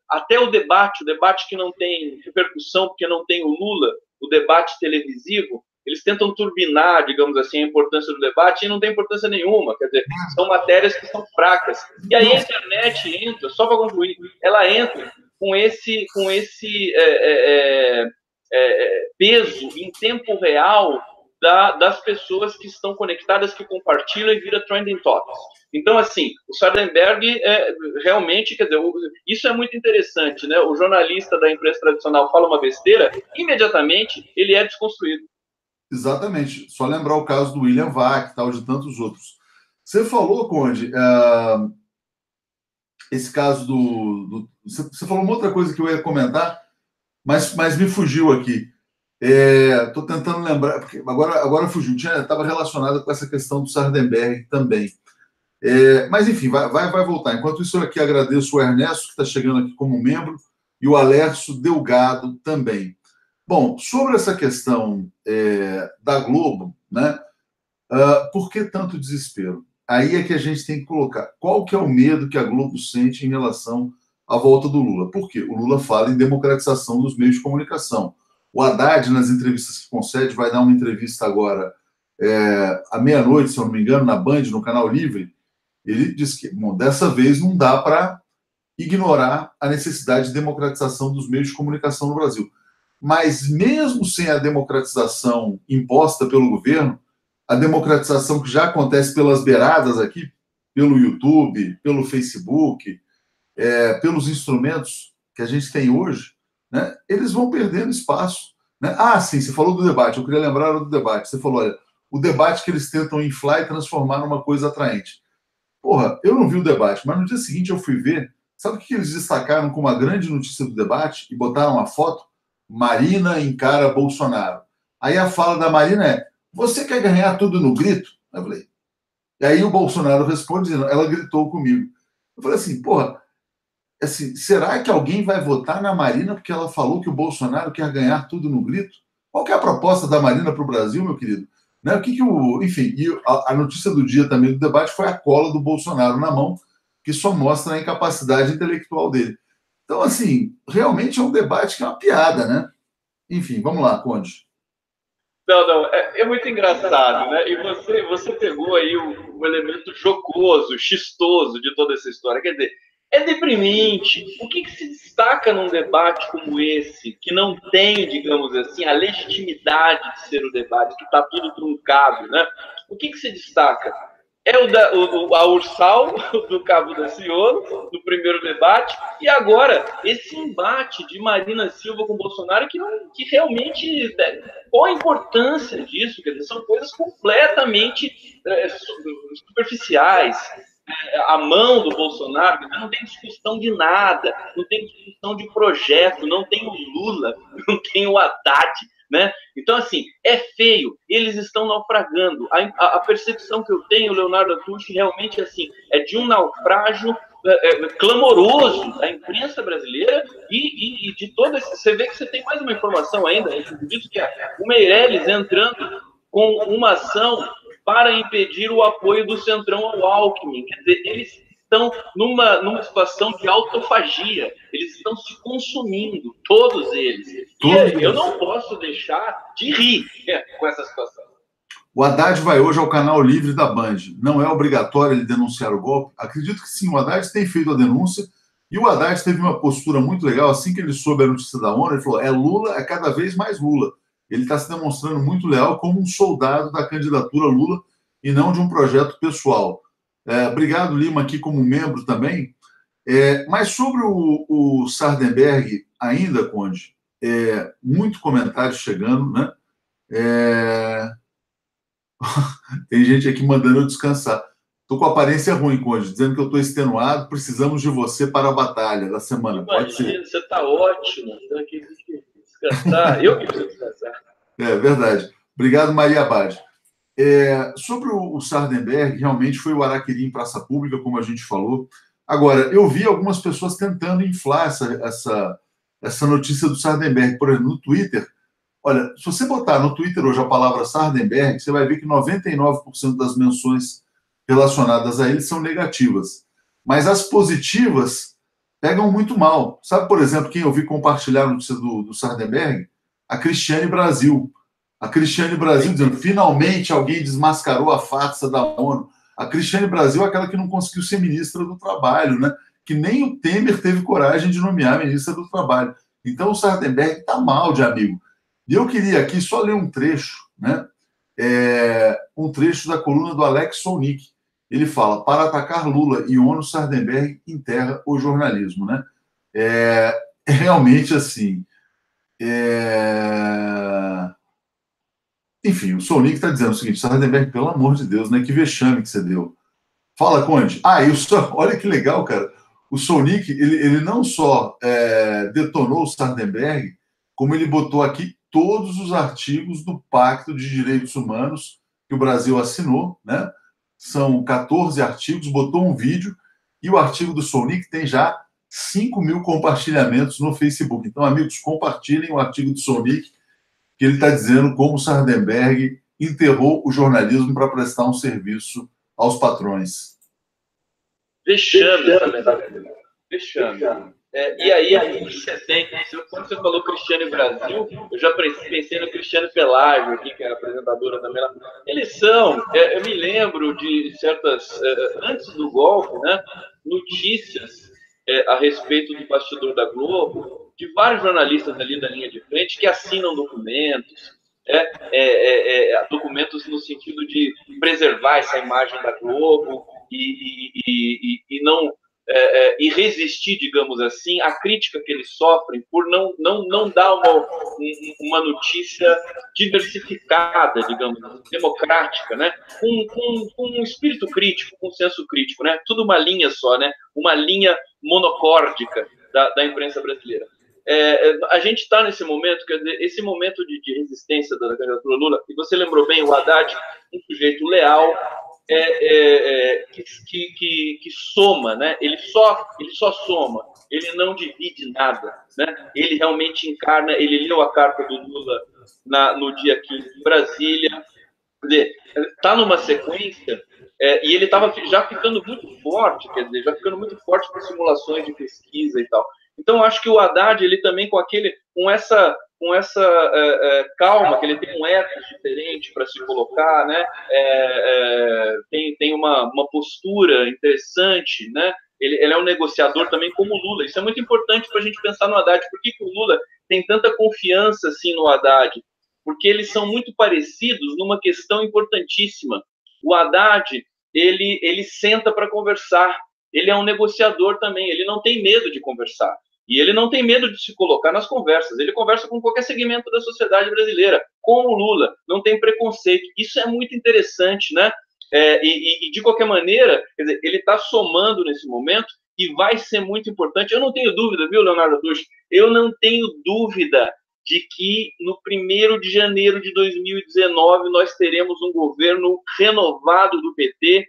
até o debate que não tem repercussão, porque não tem o Lula, o debate televisivo, eles tentam turbinar, digamos assim, a importância do debate e não tem importância nenhuma. Quer dizer, são matérias que são fracas. E aí a internet entra, só para concluir, ela entra com esse peso em tempo real das pessoas que estão conectadas, que compartilham e vira trending topics. Então, assim, o Sardenberg realmente, quer dizer, isso é muito interessante, né? O jornalista da imprensa tradicional fala uma besteira, imediatamente ele é desconstruído. Exatamente. Só lembrar o caso do William Vac, tal, de tantos outros. Você falou, Conde, esse caso você falou uma outra coisa que eu ia comentar, mas me fugiu aqui. Estou tentando lembrar, porque agora fugiu. Estava relacionado com essa questão do Sardenberg também. Mas, enfim, vai voltar. Enquanto isso, eu aqui agradeço o Ernesto, que está chegando aqui como membro, e o Alércio Delgado também. Bom, sobre essa questão da Globo, né? Por que tanto desespero? Aí é que a gente tem que colocar. Qual que é o medo que a Globo sente em relação à volta do Lula? Por quê? O Lula fala em democratização dos meios de comunicação. O Haddad, nas entrevistas que concede, vai dar uma entrevista agora à meia-noite, se eu não me engano, na Band, no Canal Livre. Ele diz que, bom, dessa vez não dá para ignorar a necessidade de democratização dos meios de comunicação no Brasil. Mas mesmo sem a democratização imposta pelo governo, a democratização que já acontece pelas beiradas aqui, pelo YouTube, pelo Facebook, pelos instrumentos que a gente tem hoje, né, eles vão perdendo espaço. Né? Sim, você falou do debate, eu queria lembrar do debate. Você falou, olha, o debate que eles tentam inflar e transformar numa coisa atraente. Porra, eu não vi o debate, mas no dia seguinte eu fui ver. Sabe o que eles destacaram como uma grande notícia do debate e botaram uma foto? Marina encara Bolsonaro. Aí a fala da Marina é: você quer ganhar tudo no grito? Eu falei. E aí o Bolsonaro responde dizendo: ela gritou comigo. Eu falei assim, porra, assim, será que alguém vai votar na Marina porque ela falou que o Bolsonaro quer ganhar tudo no grito? Qual que é a proposta da Marina para o Brasil, meu querido? Né? Enfim, e a notícia do dia também do debate foi a cola do Bolsonaro na mão, que só mostra a incapacidade intelectual dele. Então, assim, realmente é um debate que é uma piada, né? Enfim, vamos lá, Conde. Não, é muito engraçado, né? E você pegou aí o elemento jocoso, chistoso de toda essa história. Quer dizer, É deprimente. O que se destaca num debate como esse, que não tem, digamos assim, a legitimidade de ser o debate, que está tudo truncado, né? O que se destaca? É a Ursal do Cabo da Ciolo, no primeiro debate, e agora esse embate de Marina Silva com Bolsonaro, que realmente, qual a importância disso? Quer dizer, são coisas completamente superficiais. A mão do Bolsonaro, não tem discussão de nada, não tem discussão de projeto, não tem o Lula, não tem o Haddad, né? Então, assim, é feio, eles estão naufragando. A percepção que eu tenho, Leonardo Atucci, realmente assim, é de um naufrágio clamoroso da imprensa brasileira e de todo esse... Você vê que você tem mais uma informação ainda, disso que é o Meirelles entrando com uma ação para impedir o apoio do Centrão ao Alckmin. Quer dizer, eles estão numa situação de autofagia, eles estão se consumindo, todos eles. E eu não posso deixar de rir com essa situação. O Haddad vai hoje ao canal Livre da Band. Não é obrigatório ele denunciar o golpe? Acredito que sim, o Haddad tem feito a denúncia, e o Haddad teve uma postura muito legal, assim que ele soube a notícia da ONU, ele falou, é Lula, é cada vez mais Lula. Ele está se demonstrando muito leal como um soldado da candidatura Lula e não de um projeto pessoal. Obrigado, Lima, aqui como membro também. Mas sobre o Sardenberg ainda, Conde, muito comentário chegando, né? Tem gente aqui mandando eu descansar. Estou com aparência ruim, Conde, dizendo que eu estou extenuado, precisamos de você para a batalha da semana. Pode ser. Você está ótimo, então aqui descansar. Eu que preciso descansar. É verdade. Obrigado, Maria Abad. Sobre o Sardenberg, realmente foi o araquiri em praça pública, como a gente falou. Agora, eu vi algumas pessoas tentando inflar essa notícia do Sardenberg. Por exemplo, no Twitter. Olha, se você botar no Twitter hoje a palavra Sardenberg, você vai ver que 99% das menções relacionadas a ele são negativas. Mas as positivas pegam muito mal. Sabe, por exemplo, quem eu vi compartilhar a notícia do Sardenberg? A Cristiane Brasil. A Cristiane Brasil dizendo, finalmente alguém desmascarou a farsa da ONU. A Cristiane Brasil é aquela que não conseguiu ser ministra do Trabalho, né? Que nem o Temer teve coragem de nomear ministra do Trabalho. Então o Sardenberg está mal de amigo. E eu queria aqui só ler um trecho, né? Um trecho da coluna do Alex Solnick. Ele fala, para atacar Lula e ONU, Sardenberg enterra o jornalismo, né? Realmente assim... Enfim, o Solnick está dizendo o seguinte, Sardenberg, pelo amor de Deus, né? Que vexame que você deu. Fala, Conde. Olha que legal, cara. O Solnick, ele não só detonou o Sardenberg, como ele botou aqui todos os artigos do Pacto de Direitos Humanos que o Brasil assinou, né? São 14 artigos, botou um vídeo, e o artigo do Solnick tem já 5.000 compartilhamentos no Facebook. Então, amigos, compartilhem o artigo do Solnick, que ele está dizendo como o Sardenberg enterrou o jornalismo para prestar um serviço aos patrões. Vexame, Sardenberg. Vexame. E aí você tem, quando você falou Cristiane Brasil, eu já pensei no Cristiane Pelágio, aqui, que é apresentadora também. Eles são, eu me lembro de certas, antes do golpe, né, notícias a respeito do bastidor da Globo, de vários jornalistas ali da linha de frente que assinam documentos, documentos no sentido de preservar essa imagem da Globo e não... e resistir, digamos assim, à crítica que eles sofrem por não dar uma notícia diversificada, digamos, democrática, né? Com um espírito crítico, com um senso crítico, né? Tudo uma linha só, né? Uma linha monocórdica da imprensa brasileira. A gente está nesse momento, quer dizer, esse momento de resistência da candidatura Lula, e você lembrou bem, o Haddad, um sujeito leal, que soma, né? Ele só soma, ele não divide nada, né? Ele realmente encarna, ele leu a carta do Lula no dia 15 em Brasília, quer dizer, está numa sequência, e ele estava já ficando muito forte, quer dizer, já ficando muito forte com simulações de pesquisa e tal. Então, eu acho que o Haddad, ele também com essa calma, que ele tem um ethos diferente para se colocar, né? Tem uma postura interessante, né? ele é um negociador também como o Lula. Isso é muito importante para a gente pensar no Haddad. Por que o Lula tem tanta confiança assim no Haddad? Porque eles são muito parecidos numa questão importantíssima. O Haddad, ele senta para conversar. Ele é um negociador também. Ele não tem medo de conversar. E ele não tem medo de se colocar nas conversas. Ele conversa com qualquer segmento da sociedade brasileira, como o Lula. Não tem preconceito. Isso é muito interessante, né? E de qualquer maneira, quer dizer, ele está somando nesse momento e vai ser muito importante. Eu não tenho dúvida, viu, Leonardo Atush? Eu não tenho dúvida de que no 1º de janeiro de 2019 nós teremos um governo renovado do PT,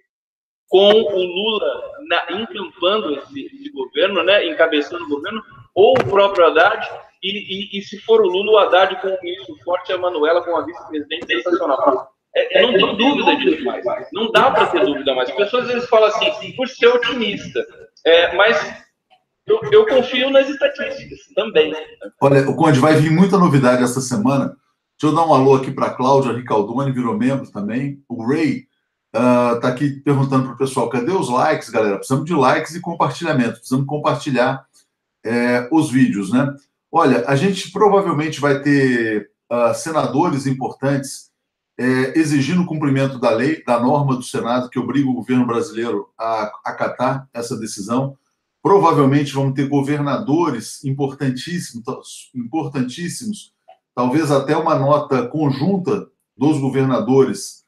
com o Lula encampando esse governo, né, encabeçando o governo, ou o próprio Haddad, e se for o Lula, o Haddad com o ministro forte e a Manuela com a vice-presidente sensacional. Eu não tenho dúvida disso mais. Não dá para ter dúvida mais. As pessoas às vezes falam assim, por ser otimista, mas eu confio nas estatísticas também. Olha, o Conde, vai vir muita novidade essa semana. Deixa eu dar um alô aqui para a Cláudia Ricaldoni, virou membro também. O Ray está aqui perguntando para o pessoal, cadê os likes, galera? Precisamos de likes e compartilhamento. Precisamos compartilhar os vídeos, né? Olha, a gente provavelmente vai ter senadores importantes exigindo o cumprimento da lei, da norma do Senado, que obriga o governo brasileiro a acatar essa decisão. Provavelmente vamos ter governadores importantíssimos, talvez até uma nota conjunta dos governadores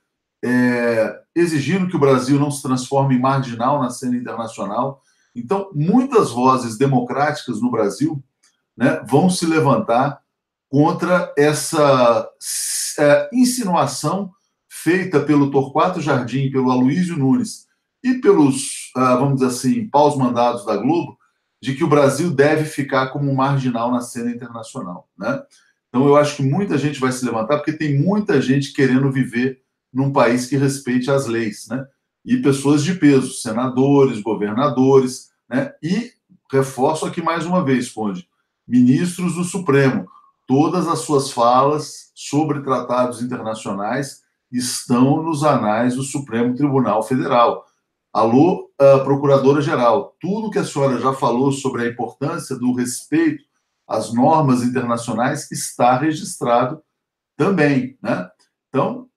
exigindo que o Brasil não se transforme em marginal na cena internacional. Então, muitas vozes democráticas no Brasil, né, vão se levantar contra essa insinuação feita pelo Torquato Jardim, pelo Aloysio Nunes e pelos, vamos dizer assim, paus mandados da Globo, de que o Brasil deve ficar como um marginal na cena internacional, né? Então, eu acho que muita gente vai se levantar, porque tem muita gente querendo viver num país que respeite as leis, né? E pessoas de peso, senadores, governadores, né? E reforço aqui mais uma vez, Conde, ministros do Supremo, todas as suas falas sobre tratados internacionais estão nos anais do Supremo Tribunal Federal. Alô, Procuradora-Geral, tudo que a senhora já falou sobre a importância do respeito às normas internacionais está registrado também, né? Então,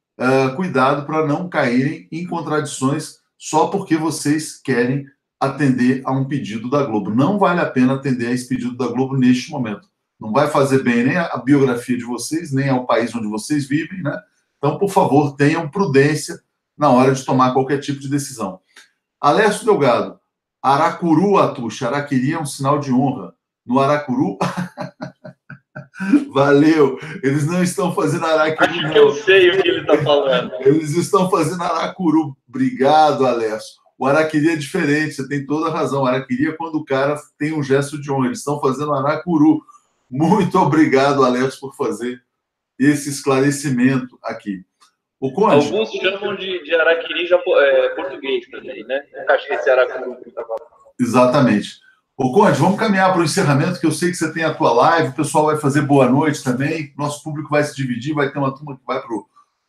cuidado para não caírem em contradições só porque vocês querem atender a um pedido da Globo. Não vale a pena atender a esse pedido da Globo neste momento. Não vai fazer bem nem a biografia de vocês, nem ao país onde vocês vivem, né? Então, por favor, tenham prudência na hora de tomar qualquer tipo de decisão. Alessio Delgado, Aracuru, Atush, Araquiri é um sinal de honra. No Aracuru... Valeu. Eles não estão fazendo Araquiri, não. Eu sei o que ele está falando. Eles estão fazendo Aracuru. Obrigado, Alessio. O Araquiri é diferente, você tem toda a razão. O Araquiri é quando o cara tem um gesto de honra. Eles estão fazendo Aracuru. Muito obrigado, Alessio, por fazer esse esclarecimento aqui. O Conde... Alguns chamam de Araquiri português também, né? Esse Aracuru que está falando. Exatamente. Ô, Conde, vamos caminhar para o encerramento, que eu sei que você tem a tua live, o pessoal vai fazer boa noite também, nosso público vai se dividir, vai ter uma turma que vai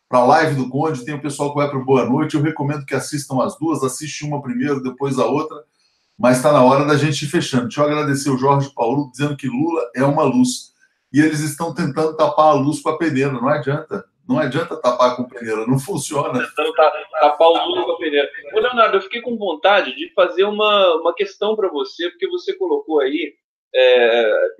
para a live do Conde, tem o pessoal que vai para o boa noite, eu recomendo que assistam as duas, assiste uma primeiro, depois a outra, mas está na hora da gente ir fechando. Deixa eu agradecer o Jorge Paulo, dizendo que Lula é uma luz, e eles estão tentando tapar a luz com a peneira, não adianta. Não adianta tapar com peneira, não funciona. Tentando tapar o Lula com a peneira. Ô, Leonardo, eu fiquei com vontade de fazer uma questão para você, porque você colocou aí,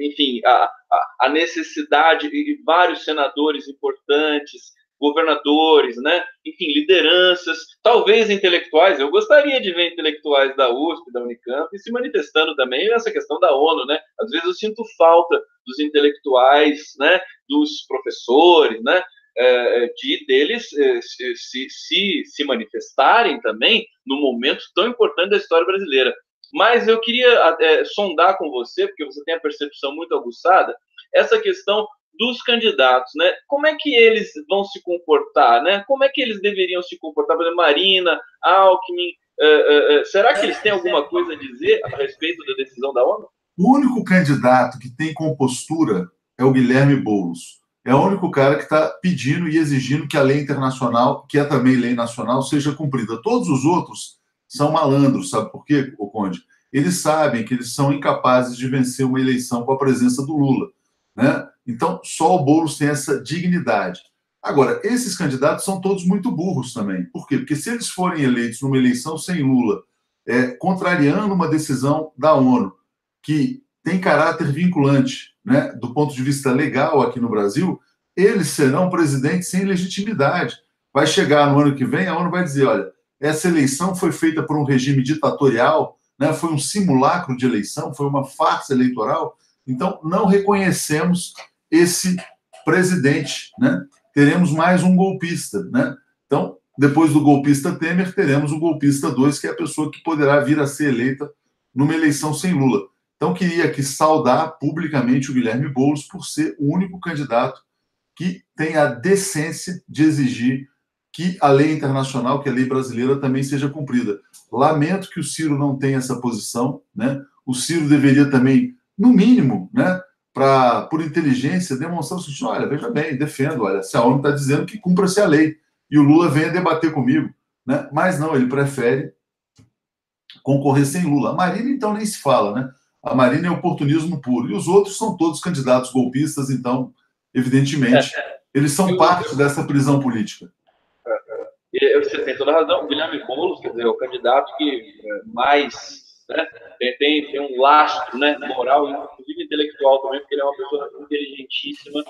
enfim, a necessidade de vários senadores importantes, governadores, né? Enfim, lideranças, talvez intelectuais. Eu gostaria de ver intelectuais da USP, da Unicamp, e se manifestando também nessa questão da ONU, né? Às vezes eu sinto falta dos intelectuais, né? Dos professores, né? Deles se manifestarem também num momento tão importante da história brasileira. Mas eu queria sondar com você, porque você tem a percepção muito aguçada, essa questão dos candidatos, né? Como é que eles vão se comportar, né? Como é que eles deveriam se comportar? Por exemplo, Marina, Alckmin, será que eles têm alguma coisa a dizer a respeito da decisão da ONU? O único candidato que tem compostura é o Guilherme Boulos. É o único cara que está pedindo e exigindo que a lei internacional, que é também lei nacional, seja cumprida. Todos os outros são malandros, sabe por quê, Conde? eles sabem que eles são incapazes de vencer uma eleição com a presença do Lula, né? Então, só o Boulos tem essa dignidade. Agora, esses candidatos são todos muito burros também. Por quê? Porque se eles forem eleitos numa eleição sem Lula, contrariando uma decisão da ONU, que tem caráter vinculante, né, do ponto de vista legal aqui no Brasil, eles serão presidentes sem legitimidade. Vai chegar no ano que vem, a ONU vai dizer, olha, essa eleição foi feita por um regime ditatorial, né, foi um simulacro de eleição, foi uma farsa eleitoral, então não reconhecemos esse presidente, né? Teremos mais um golpista, né? Então, depois do golpista Temer, teremos o golpista 2, que é a pessoa que poderá vir a ser eleita numa eleição sem Lula. Então, queria aqui saudar publicamente o Guilherme Boulos por ser o único candidato que tem a decência de exigir que a lei internacional, que a lei brasileira também seja cumprida. Lamento que o Ciro não tenha essa posição, né? O Ciro deveria também, no mínimo, né, por inteligência, demonstrar o seguinte, olha, veja bem, defendo, olha, se a ONU está dizendo que cumpra-se a lei, e o Lula venha debater comigo, né? Mas não, ele prefere concorrer sem Lula. A Marina, então, nem se fala, né? A Marina é oportunismo puro. E os outros são todos candidatos golpistas, então, evidentemente, eles são parte dessa prisão política. Você tem toda a razão. O Guilherme Boulos, quer dizer, é o candidato que mais, né, tem um lastro, né, moral, inclusive intelectual também, porque ele é uma pessoa inteligentíssima.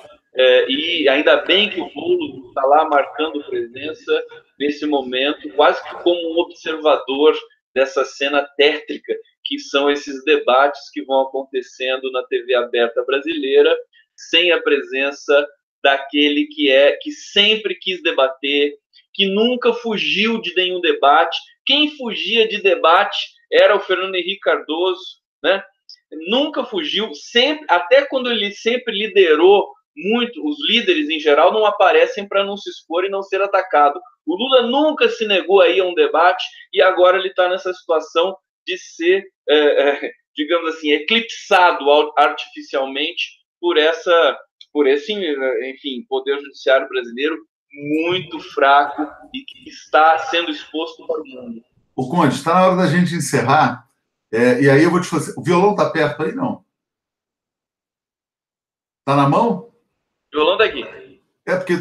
E ainda bem que o Boulos está lá marcando presença nesse momento, quase que como um observador dessa cena tétrica que são esses debates que vão acontecendo na TV aberta brasileira, sem a presença daquele que sempre quis debater, que nunca fugiu de nenhum debate. Quem fugia de debate era o Fernando Henrique Cardoso, né? Nunca fugiu, sempre, até quando ele sempre liderou muito, os líderes em geral não aparecem para não se expor e não ser atacado. O Lula nunca se negou aí a um debate e agora ele está nessa situação de ser, digamos assim, eclipsado artificialmente por esse, enfim, poder judiciário brasileiro muito fraco e que está sendo exposto para o mundo. O Conde, está na hora da gente encerrar, e aí eu vou te fazer... O violão está perto aí, não? Está na mão? O violão está aqui. Porque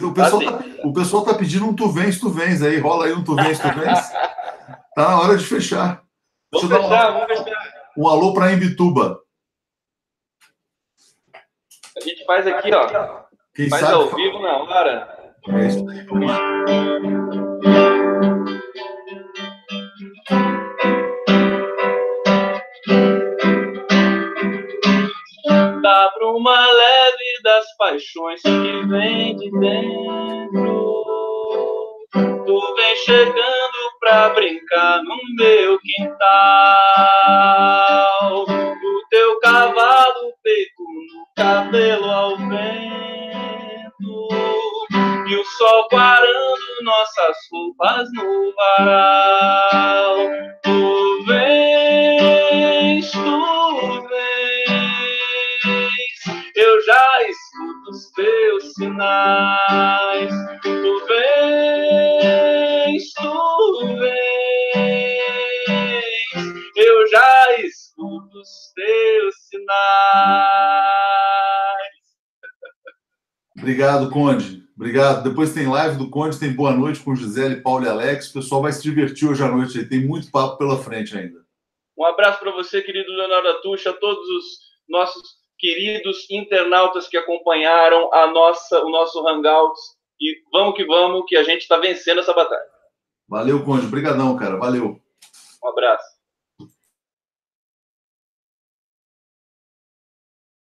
o pessoal tá pedindo um tu vens aí, rola aí um tu vens. Tá na hora de fechar. Vamos fechar. Um alô para Imbituba. A gente faz aqui, ó. Quem faz sabe, ao vivo na hora. É isso aí, vamos lá. Dá pra uma leve das paixões que vem de dentro. Tu vem chegando pra brincar no meu quintal. O teu cavalo peito no cabelo ao vento. E o sol quarando nossas roupas no varal. Tu vens, eu já escuto os teus sinais. Tu vens, eu já escuto os teus sinais. Obrigado, Conde. Obrigado. Depois tem live do Conde, tem Boa Noite com Gisele, Paulo e Alex. O pessoal vai se divertir hoje à noite aí. Tem muito papo pela frente ainda. Um abraço para você, querido Leonardo Atucha, a todos os nossos queridos internautas que acompanharam o nosso Hangouts. E vamos, que a gente está vencendo essa batalha. Valeu, Conde. Obrigadão, cara. Valeu. Um abraço.